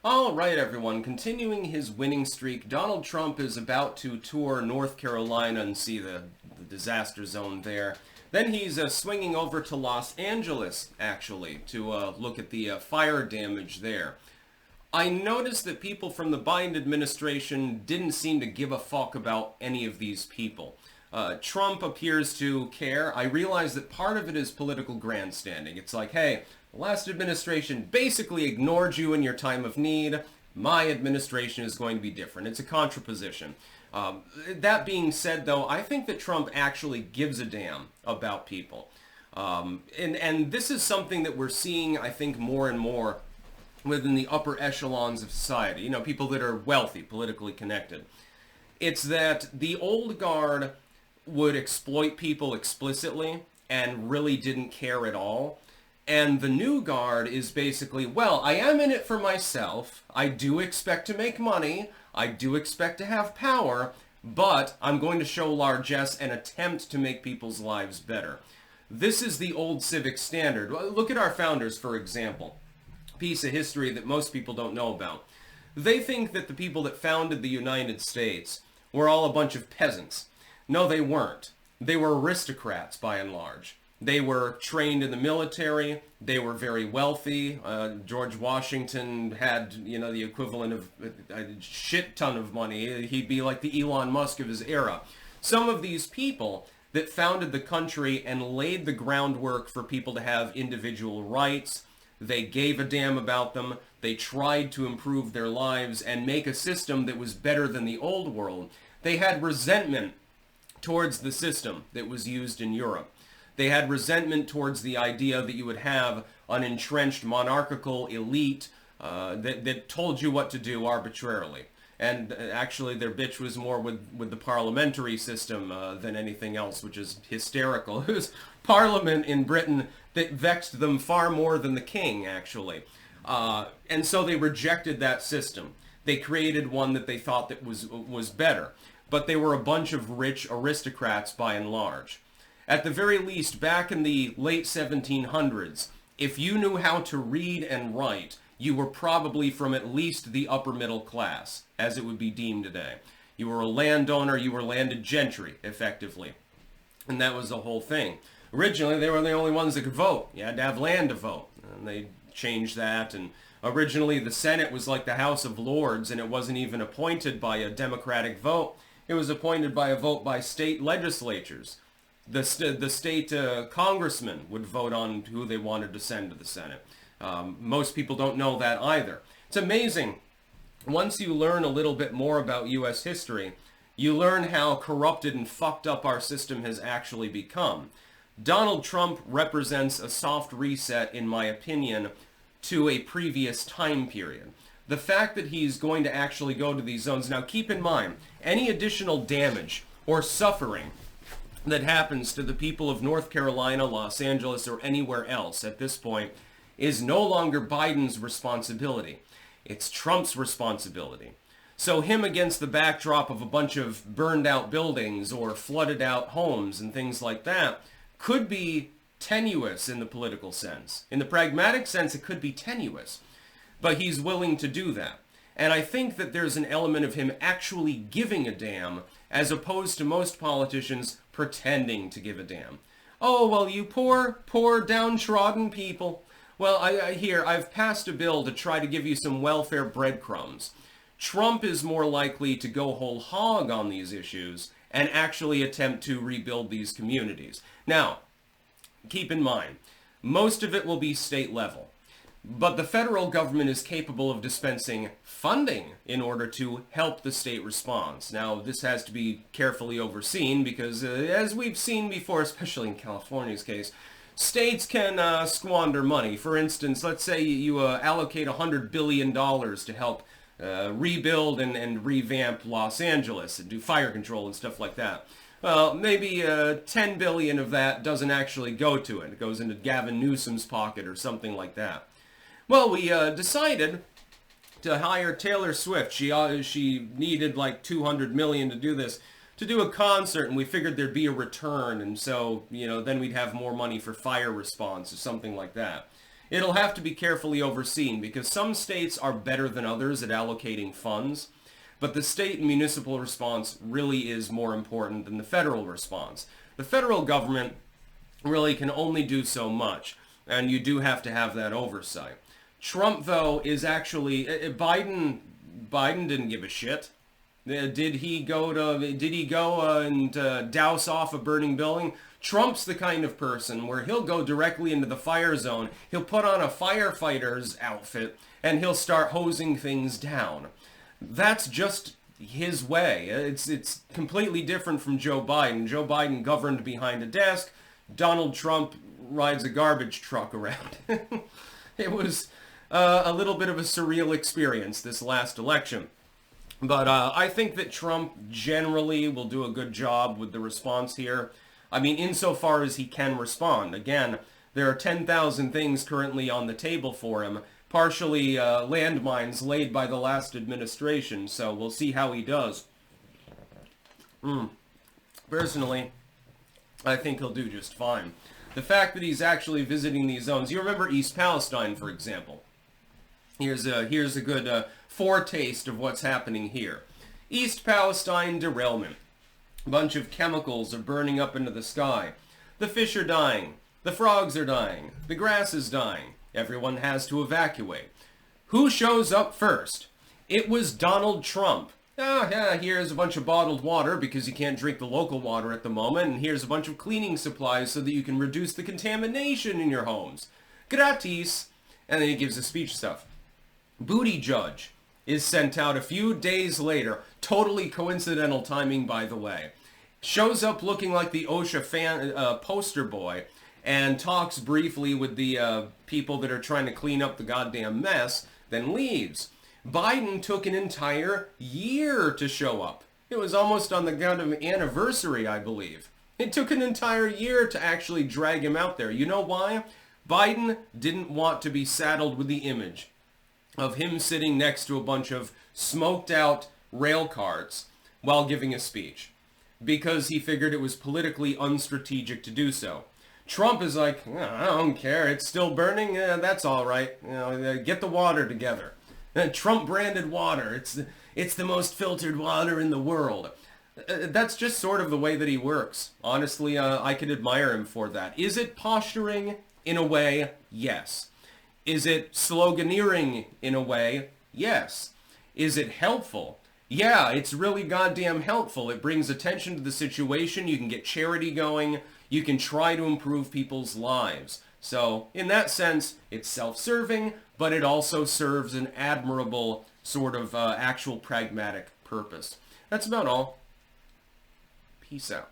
All right, everyone. Continuing his winning streak, Donald Trump is about to tour North Carolina and see the disaster zone there. Then he's swinging over to Los Angeles, actually, to look at the fire damage there. I noticed that people from the Biden administration didn't seem to give a fuck about any of these people. Trump appears to care. I realize that part of it is political grandstanding. It's like, hey, the last administration basically ignored you in your time of need. My administration is going to be different. It's a contraposition. That being said, though, I think that Trump actually gives a damn about people. And this is something that we're seeing, I think, more and more within the upper echelons of society. You know, people that are wealthy, politically connected. It's that the old guard would exploit people explicitly and really didn't care at all. And the new guard is basically, well, I am in it for myself. I do expect to make money. I do expect to have power, but I'm going to show largesse and attempt to make people's lives better. This is the old civic standard. Look at our founders, for example. Piece of history that most people don't know about. They think that the people that founded the United States were all a bunch of peasants. No, they weren't. They were aristocrats, by and large. They were trained in the military. They were very wealthy. George Washington had, the equivalent of a shit ton of money. He'd be like the Elon Musk of his era. Some of these people that founded the country and laid the groundwork for people to have individual rights, they gave a damn about them. They tried to improve their lives and make a system that was better than the old world. They had resentment towards the system that was used in Europe. They had resentment towards the idea that you would have an entrenched monarchical elite that told you what to do arbitrarily. And actually their bitch was more with the parliamentary system than anything else, which is hysterical. It was Parliament in Britain that vexed them far more than the king, actually. And so they rejected that system. They created one that they thought that was better. But they were a bunch of rich aristocrats by and large. At the very least, back in the late 1700s, if you knew how to read and write, you were probably from at least the upper middle class, as it would be deemed today. You were a landowner, you were landed gentry, effectively. And that was the whole thing. Originally, they were the only ones that could vote. You had to have land to vote. And they changed that. And originally, the Senate was like the House of Lords, and it wasn't even appointed by a democratic vote. It was appointed by a vote by state legislatures. The state congressmen would vote on who they wanted to send to the Senate. Most people don't know that either. It's amazing. Once you learn a little bit more about U.S. history, you learn how corrupted and fucked up our system has actually become. Donald Trump represents a soft reset, in my opinion, to a previous time period. The fact that he's going to actually go to these zones. Now keep in mind, any additional damage or suffering that happens to the people of North Carolina, Los Angeles, or anywhere else at this point is no longer Biden's responsibility. It's Trump's responsibility. So him against the backdrop of a bunch of burned out buildings or flooded out homes and things like that could be tenuous in the political sense. In the pragmatic sense, it could be tenuous. But he's willing to do that. And I think that there's an element of him actually giving a damn as opposed to most politicians pretending to give a damn. Oh, well, you poor downtrodden people. Well, I've passed a bill to try to give you some welfare breadcrumbs. Trump is more likely to go whole hog on these issues and actually attempt to rebuild these communities. Now, keep in mind, most of it will be state level. But the federal government is capable of dispensing funding in order to help the state response. Now, this has to be carefully overseen because, as we've seen before, especially in California's case, states can squander money. For instance, let's say you allocate $100 billion to help rebuild and revamp Los Angeles and do fire control and stuff like that. Well, maybe $10 billion of that doesn't actually go to it. It goes into Gavin Newsom's pocket or something like that. Well, we decided to hire Taylor Swift. She needed like $200 million to do this, to do a concert, and we figured there'd be a return, and so, then we'd have more money for fire response or something like that. It'll have to be carefully overseen because some states are better than others at allocating funds, but the state and municipal response really is more important than the federal response. The federal government really can only do so much, and you do have to have that oversight. Trump, though, is actually Biden didn't give a shit. Did he go and douse off a burning building? Trump's the kind of person where he'll go directly into the fire zone. He'll put on a firefighter's outfit and he'll start hosing things down. That's just his way. It's completely different from Joe Biden. Joe Biden governed behind a desk. Donald Trump rides a garbage truck around. It was a little bit of a surreal experience this last election. But I think that Trump generally will do a good job with the response here. I mean, insofar as he can respond. Again, there are 10,000 things currently on the table for him, partially landmines laid by the last administration, so we'll see how he does. Personally, I think he'll do just fine. The fact that he's actually visiting these zones, you remember East Palestine, for example. Here's a good foretaste of what's happening here. East Palestine derailment. A bunch of chemicals are burning up into the sky. The fish are dying. The frogs are dying. The grass is dying. Everyone has to evacuate. Who shows up first? It was Donald Trump. Oh, yeah, here's a bunch of bottled water because you can't drink the local water at the moment, and here's a bunch of cleaning supplies so that you can reduce the contamination in your homes. Gratis. And then he gives the speech stuff. Booty Judge is sent out a few days later. Totally coincidental timing, by the way. Shows up looking like the OSHA poster boy and talks briefly with the people that are trying to clean up the goddamn mess, then leaves. Biden took an entire year to show up. It was almost on the goddamn anniversary, I believe. It took an entire year to actually drag him out there. You know why? Biden didn't want to be saddled with the image of him sitting next to a bunch of smoked out rail carts while giving a speech, because he figured it was politically unstrategic to do so. Trump is like, I don't care, it's still burning, that's all right. You know, get the water together. Trump branded water, it's the most filtered water in the world. That's just sort of the way that he works. Honestly, I could admire him for that. Is it posturing? In a way, yes. Is it sloganeering in a way? Yes. Is it helpful? Yeah, it's really goddamn helpful. It brings attention to the situation. You can get charity going. You can try to improve people's lives. So, in that sense, it's self-serving, but it also serves an admirable sort of actual pragmatic purpose. That's about all. Peace out.